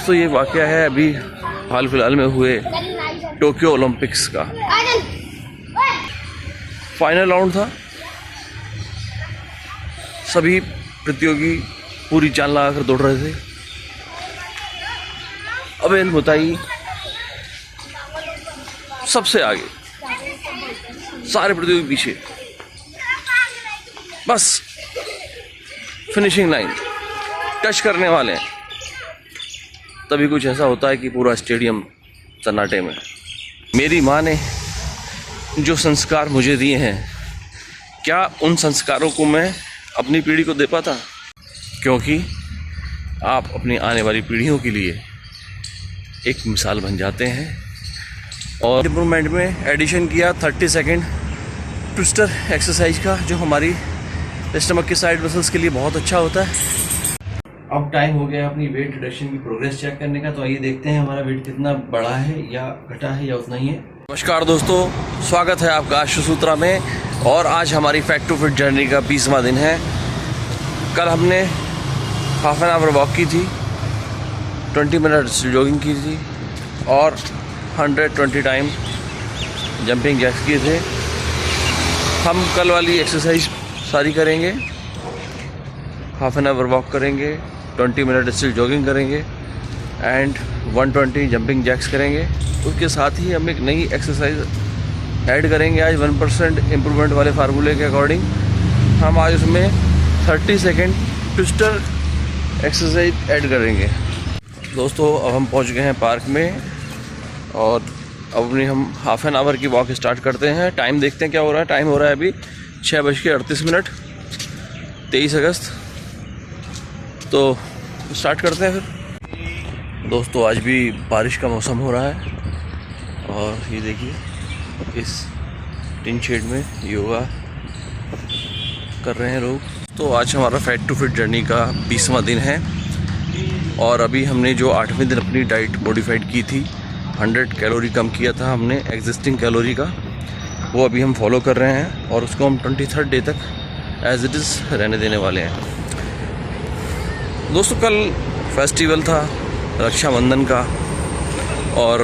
तो ये वाक़या है अभी हाल फिलहाल में हुए टोक्यो ओलंपिक्स का। फाइनल राउंड था, सभी प्रतियोगी पूरी जान लगाकर दौड़ रहे थे। अबेल मुताई सबसे आगे, सारे प्रतियोगी पीछे, बस फिनिशिंग लाइन टच करने वाले हैं। तभी कुछ ऐसा होता है कि पूरा स्टेडियम सन्नाटे में। मेरी माँ ने जो संस्कार मुझे दिए हैं, क्या उन संस्कारों को मैं अपनी पीढ़ी को दे पाता? क्योंकि आप अपनी आने वाली पीढ़ियों के लिए एक मिसाल बन जाते हैं। और इम्प्रूवमेंट में एडिशन किया 30 सेकेंड ट्विस्टर एक्सरसाइज का, जो हमारी स्टमक के साइड मसल्स के लिए बहुत अच्छा होता है। अब टाइम हो गया अपनी वेट रिडक्शन की प्रोग्रेस चेक करने का। तो आइए देखते हैं हमारा वेट कितना बढ़ा है या घटा है या उतना ही है। नमस्कार दोस्तों, स्वागत है आपका आशुसूत्रा में। और आज हमारी फैट टू फिट जर्नी का 20वां दिन है। कल हमने हाफ एन आवर वॉक की थी, 20 मिनट जॉगिंग की थी और 120 टाइम जंपिंग जैक्स किए थे। हम कल वाली एक्सरसाइज सारी करेंगे, हाफ एन आवर वॉक करेंगे, 20 मिनट स्टिल जॉगिंग करेंगे एंड 120 जंपिंग जैक्स करेंगे। उसके साथ ही हम एक नई एक्सरसाइज ऐड करेंगे आज 1% इम्प्रूवमेंट वाले फार्मूले के अकॉर्डिंग। हम आज उसमें 30 सेकेंड ट्विस्टर एक्सरसाइज ऐड करेंगे। दोस्तों अब हम पहुंच गए हैं पार्क में और अपनी हम हाफ एन आवर की वॉक स्टार्ट करते हैं। टाइम देखते हैं क्या हो रहा है। टाइम हो रहा है अभी 6:38, 23 अगस्त। तो स्टार्ट करते हैं फिर। दोस्तों आज भी बारिश का मौसम हो रहा है और ये देखिए इस टिन शेड में योगा कर रहे हैं लोग। तो आज हमारा फैट टू फिट जर्नी का 20वां दिन है और अभी हमने जो 8वें दिन अपनी डाइट मॉडिफाइड की थी, 100 कैलोरी कम किया था हमने एग्जिस्टिंग कैलोरी का, वो अभी हम फॉलो कर रहे हैं और उसको हम 23rd डे तक एज इट इज़ रहने देने वाले हैं। दोस्तों कल फेस्टिवल था रक्षाबंधन का और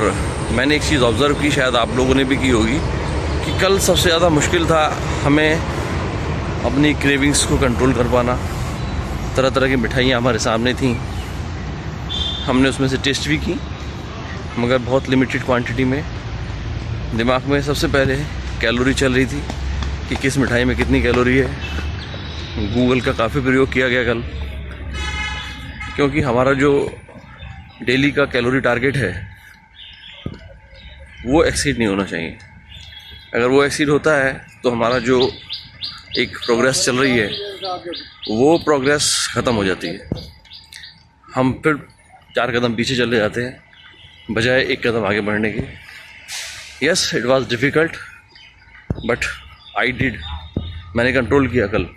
मैंने एक चीज़ ऑब्ज़र्व की, शायद आप लोगों ने भी की होगी, कि कल सबसे ज़्यादा मुश्किल था हमें अपनी क्रेविंग्स को कंट्रोल कर पाना। तरह तरह की मिठाइयाँ हमारे सामने थीं, हमने उसमें से टेस्ट भी की मगर बहुत लिमिटेड क्वांटिटी में। दिमाग में सबसे पहले कैलोरी चल रही थी कि किस मिठाई में कितनी कैलोरी है। गूगल का काफ़ी प्रयोग किया गया कल, क्योंकि हमारा जो डेली का कैलोरी टारगेट है वो एक्सीड नहीं होना चाहिए। अगर वो एक्सीड होता है तो हमारा जो एक प्रोग्रेस चल रही है वो प्रोग्रेस ख़त्म हो जाती है। हम फिर 4 कदम पीछे चले जाते हैं बजाय 1 कदम आगे बढ़ने के। Yes, it was difficult but I did. मैंने कंट्रोल किया कल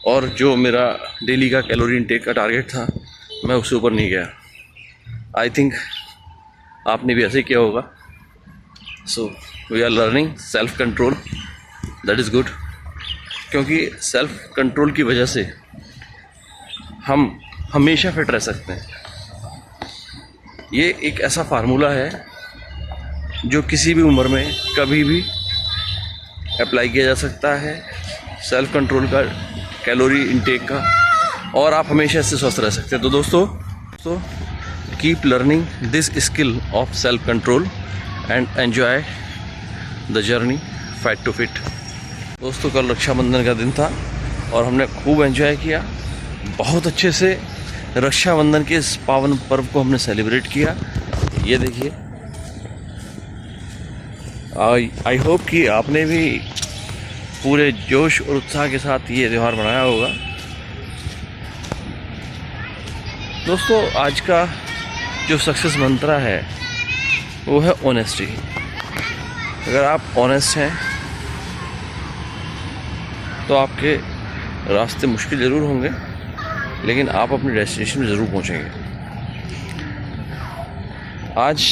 और जो मेरा डेली का कैलोरी इनटेक का टारगेट था मैं उससे ऊपर नहीं गया। आई थिंक आपने भी ऐसे ही किया होगा। So we are learning self control, that is good, क्योंकि सेल्फ कंट्रोल की वजह से हम हमेशा फिट रह सकते हैं। ये एक ऐसा फार्मूला है जो किसी भी उम्र में कभी भी अप्लाई किया जा सकता है, सेल्फ कंट्रोल का, कैलोरी इनटेक का, और आप हमेशा इससे स्वस्थ रह सकते हैं। तो दोस्तों keep learning this skill of self control and enjoy the journey fat to fit. दोस्तों कल रक्षाबंधन का दिन था और हमने खूब एंजॉय किया, बहुत अच्छे से रक्षाबंधन के इस पावन पर्व को हमने सेलिब्रेट किया। ये देखिए, आई होप कि आपने भी पूरे जोश और उत्साह के साथ ये त्यौहार मनाया होगा। दोस्तों आज का जो सक्सेस मंत्रा है वो है ऑनेस्टी। अगर आप ऑनेस्ट हैं तो आपके रास्ते मुश्किल ज़रूर होंगे लेकिन आप अपनी डेस्टिनेशन में ज़रूर पहुंचेंगे। आज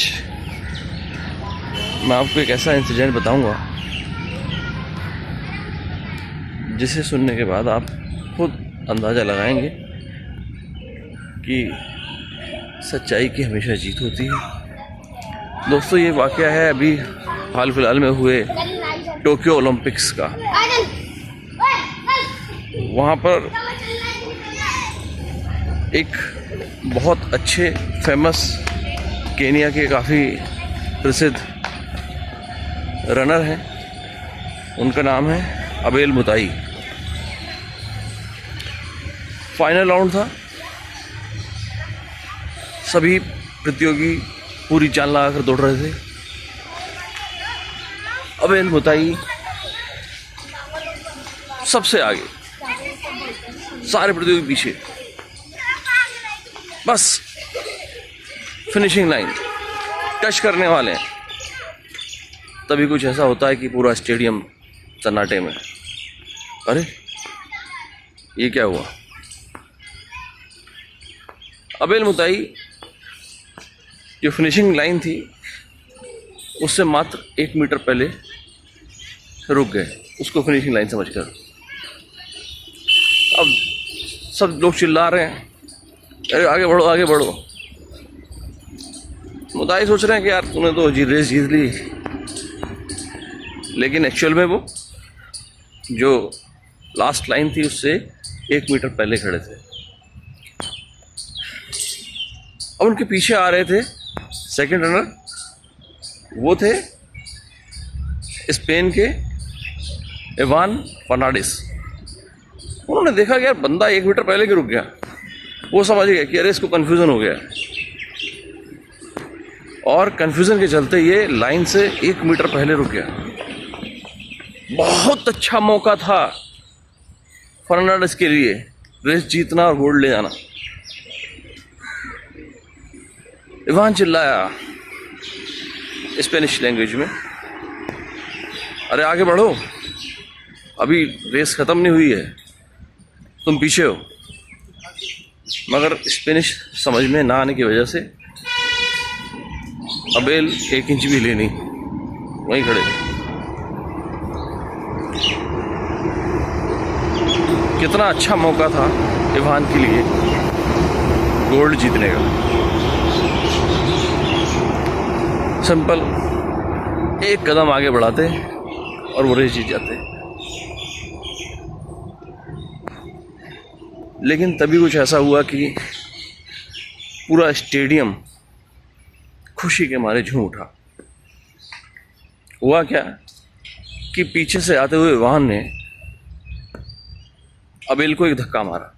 मैं आपको एक ऐसा इंसिडेंट बताऊंगा जिसे सुनने के बाद आप खुद अंदाज़ा लगाएंगे कि सच्चाई की हमेशा जीत होती है। दोस्तों, ये वाक़या है अभी हाल फिलहाल में हुए टोक्यो ओलंपिक्स का। वहाँ पर एक बहुत अच्छे फेमस केनिया के काफ़ी प्रसिद्ध रनर हैं, उनका नाम है अबेल मुताई। फाइनल राउंड था, सभी प्रतियोगी पूरी जान लगाकर दौड़ रहे थे। अबेल मुताई सबसे आगे, सारे प्रतियोगी पीछे, बस फिनिशिंग लाइन टच करने वाले हैं, तभी कुछ ऐसा होता है कि पूरा स्टेडियम सन्नाटे में। अरे ये क्या हुआ? अबेल मुताई जो फिनिशिंग लाइन थी उससे मात्र 1 मीटर पहले रुक गए, उसको फिनिशिंग लाइन समझकर। अब सब लोग चिल्ला रहे हैं, अरे आगे बढ़ो आगे बढ़ो। मुताई सोच रहे हैं कि यार तूने तो रेस जीत ली, लेकिन एक्चुअल में वो जो लास्ट लाइन थी उससे 1 मीटर पहले खड़े थे। अब उनके पीछे आ रहे थे सेकंड रनर, वो थे स्पेन के इवान फर्नांडिस। उन्होंने देखा कि यार बंदा 1 मीटर पहले क्यों रुक गया। वो समझ गया कि अरे इसको कन्फ्यूज़न हो गया, और कन्फ्यूज़न के चलते ये लाइन से 1 मीटर पहले रुक गया। बहुत अच्छा मौका था फर्नांडिस के लिए रेस जीतना और गोल्ड ले जाना। इवान चिल्लाया स्पेनिश लैंग्वेज में, अरे आगे बढ़ो, अभी रेस ख़त्म नहीं हुई है, तुम पीछे हो। मगर स्पेनिश समझ में ना आने की वजह से अबेल 1 इंच भी ले नहीं, वहीं खड़े। कितना अच्छा मौका था इवान के लिए गोल्ड जीतने का। सिंपल एक कदम आगे बढ़ाते और वो रेस जीत जाते। लेकिन तभी कुछ ऐसा हुआ कि पूरा स्टेडियम खुशी के मारे झूम उठा। हुआ क्या कि पीछे से आते हुए वाहन ने अबेल को एक धक्का मारा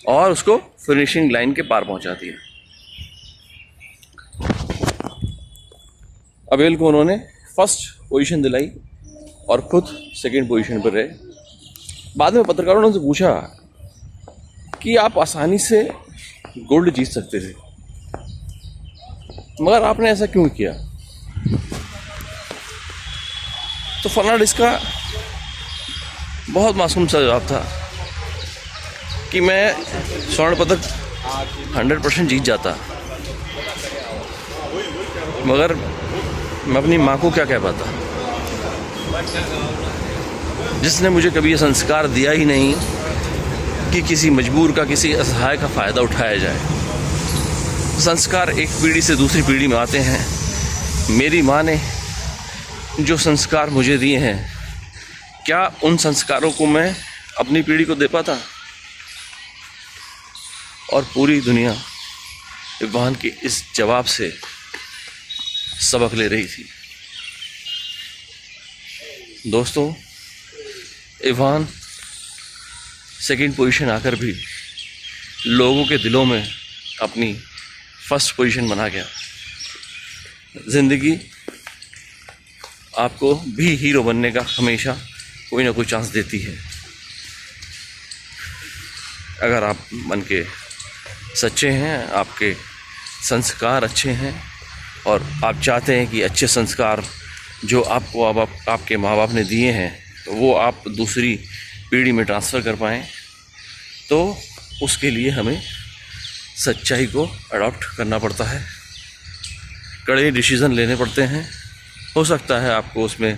और उसको फिनिशिंग लाइन के पार पहुंचा दिया। अबेल को उन्होंने फर्स्ट पोजीशन दिलाई और खुद सेकंड पोजीशन पर रहे। बाद में पत्रकारों ने उनसे पूछा कि आप आसानी से गोल्ड जीत सकते थे, मगर आपने ऐसा क्यों किया? तो फर्नांडिस का बहुत मासूम सा जवाब था कि मैं स्वर्ण पदक 100% जीत जाता, मगर मैं अपनी माँ को क्या कह पाता, जिसने मुझे कभी ये संस्कार दिया ही नहीं कि किसी मजबूर का, किसी असहाय का फ़ायदा उठाया जाए। संस्कार एक पीढ़ी से दूसरी पीढ़ी में आते हैं। मेरी माँ ने जो संस्कार मुझे दिए हैं, क्या उन संस्कारों को मैं अपनी पीढ़ी को दे पाता? और पूरी दुनिया इवान के इस जवाब से सबक ले रही थी। दोस्तों, इवान सेकंड पोजीशन आकर भी लोगों के दिलों में अपनी फर्स्ट पोजीशन बना गया। ज़िंदगी आपको भी हीरो बनने का हमेशा कोई ना कोई चांस देती है, अगर आप मन के सच्चे हैं, आपके संस्कार अच्छे हैं और आप चाहते हैं कि अच्छे संस्कार जो आपको आपके माँ बाप ने दिए हैं वो आप दूसरी पीढ़ी में ट्रांसफ़र कर पाएँ, तो उसके लिए हमें सच्चाई को अडॉप्ट करना पड़ता है, कड़े डिसीज़न लेने पड़ते हैं। हो सकता है आपको उसमें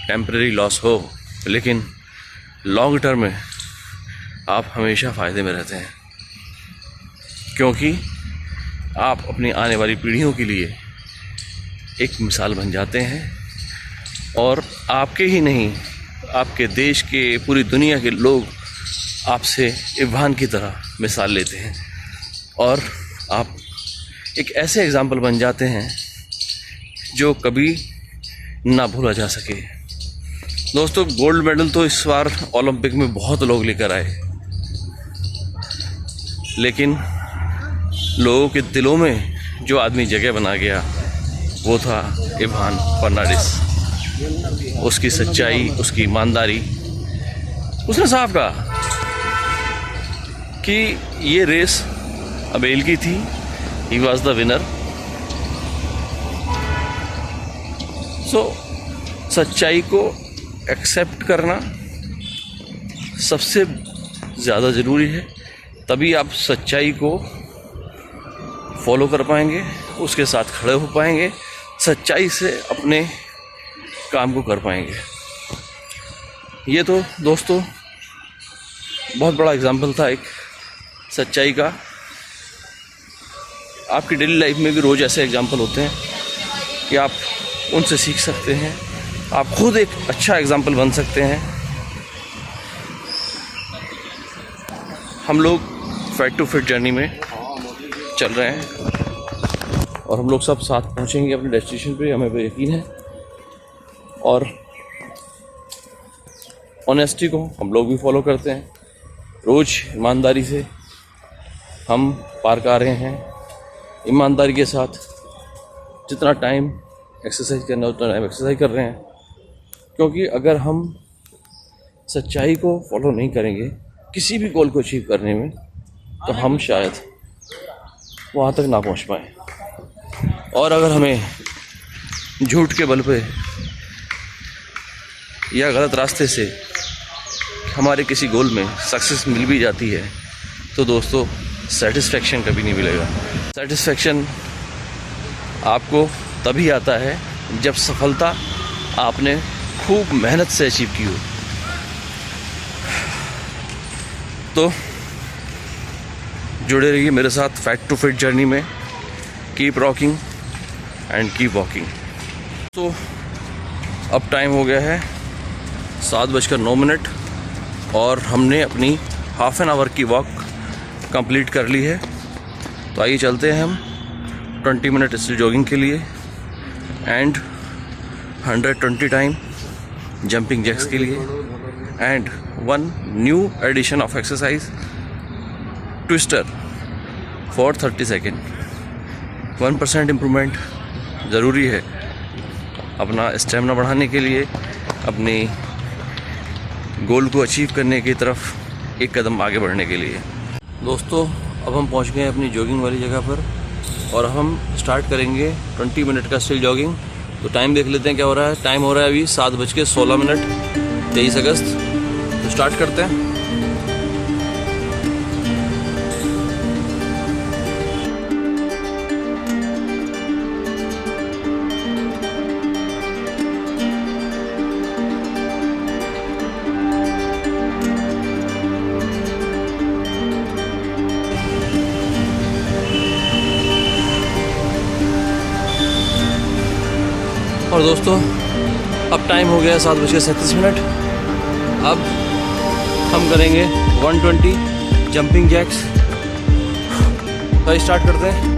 टेम्परेरी लॉस हो, लेकिन लॉन्ग टर्म में आप हमेशा फ़ायदे में रहते हैं, क्योंकि आप अपनी आने वाली पीढ़ियों के लिए एक मिसाल बन जाते हैं और आपके ही नहीं, आपके देश के, पूरी दुनिया के लोग आपसे इरफान की तरह मिसाल लेते हैं और आप एक ऐसे एग्ज़ाम्पल बन जाते हैं जो कभी ना भूला जा सके। दोस्तों, गोल्ड मेडल तो इस बार ओलंपिक में बहुत लोग लेकर आए, लेकिन लोगों के दिलों में जो आदमी जगह बना गया वो था इरफान फर्नांडिस। उसकी सच्चाई, उसकी ईमानदारी, उसने साफ कहा कि ये रेस अबेल की थी, ही वॉज द विनर। सो सच्चाई को एक्सेप्ट करना सबसे ज़्यादा ज़रूरी है, तभी आप सच्चाई को फॉलो कर पाएंगे, उसके साथ खड़े हो पाएंगे, सच्चाई से अपने काम को कर पाएंगे। ये तो दोस्तों बहुत बड़ा एग्जाम्पल था एक सच्चाई का। आपकी डेली लाइफ में भी रोज़ ऐसे एग्जाम्पल होते हैं कि आप उनसे सीख सकते हैं, आप खुद एक अच्छा एग्जाम्पल बन सकते हैं। हम लोग फैट टू फिट जर्नी में चल रहे हैं और हम लोग सब साथ पहुंचेंगे अपने डेस्टिनेशन पे, हमें पे यकीन है। और ऑनेस्टी को हम लोग भी फॉलो करते हैं, रोज़ ईमानदारी से हम पार कर रहे हैं। ईमानदारी के साथ जितना टाइम एक्सरसाइज करना है उतना टाइम एक्सरसाइज कर रहे हैं, क्योंकि अगर हम सच्चाई को फॉलो नहीं करेंगे किसी भी गोल को अचीव करने में, तो हम शायद वहाँ तक ना पहुँच पाएँ। और अगर हमें झूठ के बल पे या गलत रास्ते से हमारे किसी गोल में सक्सेस मिल भी जाती है, तो दोस्तों सेटिस्फेक्शन कभी नहीं मिलेगा। सेटिस्फेक्शन आपको तभी आता है जब सफलता आपने खूब मेहनत से अचीव की हो। तो जुड़े रहिए मेरे साथ फैट टू फिट जर्नी में। Keep rocking and keep walking. तो अब टाइम हो गया है 7:09 और हमने अपनी हाफ एन आवर की वॉक कंप्लीट कर ली है। तो आइए चलते हैं हम 20 मिनट स्टिल जॉगिंग के लिए एंड 120 टाइम जंपिंग जैक्स के लिए and 1 new edition of exercise twister for 30 second. 1% improvement ज़रूरी है अपना स्टेमिना बढ़ाने के लिए, अपनी गोल को अचीव करने की तरफ एक कदम आगे बढ़ने के लिए। दोस्तों, अब हम पहुंच गए हैं अपनी जॉगिंग वाली जगह पर और हम स्टार्ट करेंगे 20 मिनट का स्टिल जॉगिंग। तो टाइम देख लेते हैं क्या हो रहा है। टाइम हो रहा है अभी 7:16, 23 अगस्त। तो स्टार्ट करते हैं। और दोस्तों, अब टाइम हो गया 7:37। अब हम करेंगे 120 जंपिंग जैक्स। तो स्टार्ट करते हैं।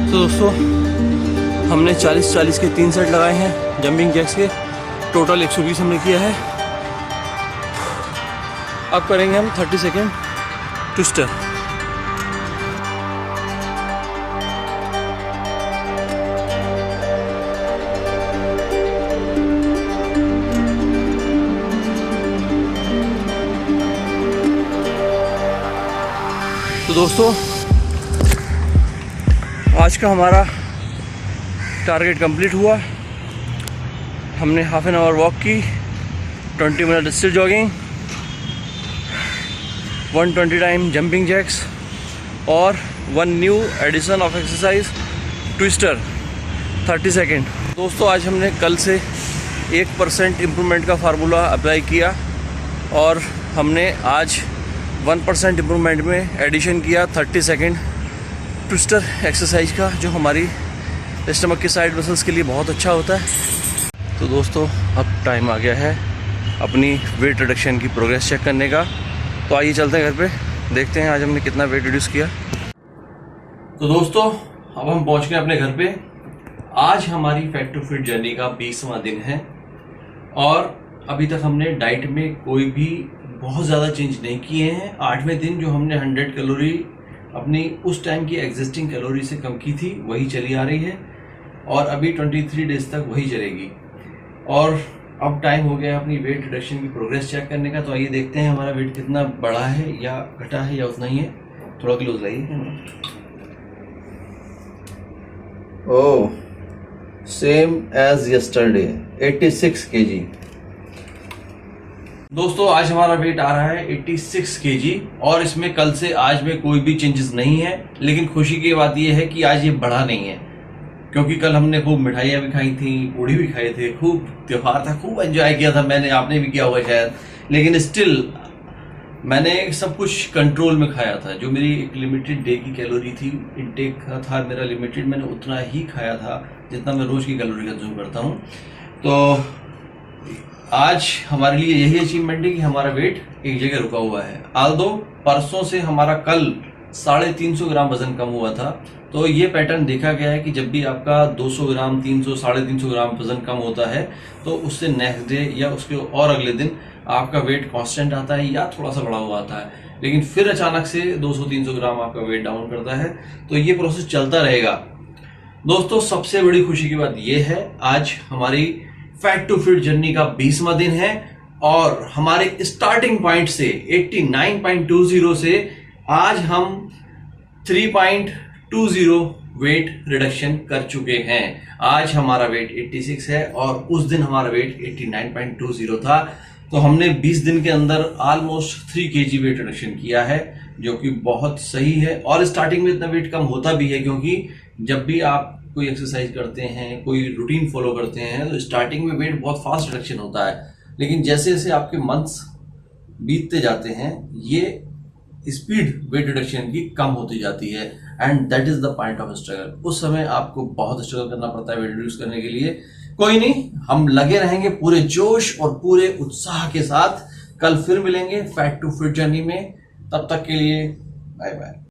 तो दोस्तों, हमने 40-40 के 3 सेट लगाए हैं जंपिंग जैक्स के। टोटल 120 हमने किया है। अब करेंगे हम 30 सेकेंड ट्विस्टर। तो दोस्तों, आज का हमारा टारगेट कंप्लीट हुआ। हमने हाफ एन आवर वॉक की, 20 minute still jogging, 120 time jumping jacks और 1 new edition of exercise twister 30 second. दोस्तों, आज हमने कल से 1% इम्प्रूवमेंट का फार्मूला अप्लाई किया और हमने आज 1% इम्प्रूवमेंट में एडिशन किया 30 सेकेंड ट्विस्टर एक्सरसाइज का, जो हमारी स्टमक की साइड मसल्स के लिए बहुत अच्छा होता है। तो दोस्तों, अब टाइम आ गया है अपनी वेट रिडक्शन की प्रोग्रेस चेक करने का। तो आइए चलते हैं घर पे, देखते हैं आज हमने कितना वेट रिड्यूस किया। तो दोस्तों, अब हम पहुंच गए अपने घर पे। आज हमारी फैट टू फिट जर्नी का 20वां दिन है और अभी तक हमने डाइट में कोई भी बहुत ज़्यादा चेंज नहीं किए हैं। 8वें दिन जो हमने 100 कैलोरी अपनी उस टाइम की एग्जिस्टिंग कैलोरी से कम की थी, वही चली आ रही है और अभी 23 डेज तक वही चलेगी। और अब टाइम हो गया अपनी वेट रिडक्शन की प्रोग्रेस चेक करने का। तो आइए देखते हैं हमारा वेट कितना बढ़ा है या घटा है या उतना ही है। थोड़ा क्लोज लाइए। ओह, सेम एज यस्टरडे, 86 kg। दोस्तों, आज हमारा वेट आ रहा है 86 kg और इसमें कल से आज में कोई भी चेंजेस नहीं है। लेकिन खुशी की बात यह है कि आज ये बढ़ा नहीं है, क्योंकि कल हमने खूब मिठाइयाँ भी खाई थी, पूड़ी भी खाए थे, खूब त्योहार था, खूब एंजॉय किया था मैंने, आपने भी किया होगा शायद। लेकिन स्टिल मैंने सब कुछ कंट्रोल में खाया था। जो मेरी एक लिमिटेड डे की कैलोरी थी, इनटेक था मेरा लिमिटेड, मैंने उतना ही खाया था जितना मैं रोज़ की कैलोरी कंज्यूम करता हूँ। तो आज हमारे लिए यही अचीवमेंट है कि हमारा वेट एक जगह रुका हुआ है। आल्दो परसों से हमारा कल 350 ग्राम वजन कम हुआ था। तो ये पैटर्न देखा गया है कि जब भी आपका 200 ग्राम, 300, 350 ग्राम वजन कम होता है तो उससे नेक्स्ट डे या उसके और अगले दिन आपका वेट कांस्टेंट आता है या थोड़ा सा बढ़ा हुआ आता है। लेकिन फिर अचानक से 200-300 ग्राम आपका वेट डाउन करता है। तो ये प्रोसेस चलता रहेगा। दोस्तों, सबसे बड़ी खुशी की बात ये है, आज हमारी फैट टू फिट जर्नी का 20वां दिन है और हमारे स्टार्टिंग पॉइंट से 89.20 से आज हम 3.20 वेट रिडक्शन कर चुके हैं। आज हमारा वेट 86 है और उस दिन हमारा वेट 89.20 था। तो हमने 20 दिन के अंदर ऑलमोस्ट 3 kg वेट रिडक्शन किया है, जो कि बहुत सही है। और स्टार्टिंग में इतना वेट कम होता भी है, क्योंकि जब भी आप कोई एक्सरसाइज करते हैं, कोई रूटीन फॉलो करते हैं, तो स्टार्टिंग में वेट बहुत फास्ट रिडक्शन होता है। लेकिन जैसे जैसे आपके मंथ्स बीतते जाते हैं, ये स्पीड वेट रिडक्शन की कम होती जाती है and that is the point of struggle. उस समय आपको बहुत स्ट्रगल करना पड़ता है वेट रिड्यूस करने के लिए। कोई नहीं, हम लगे रहेंगे पूरे जोश और पूरे उत्साह के साथ। कल फिर मिलेंगे फैट टू फिट जर्नी में। तब तक के लिए बाय बाय।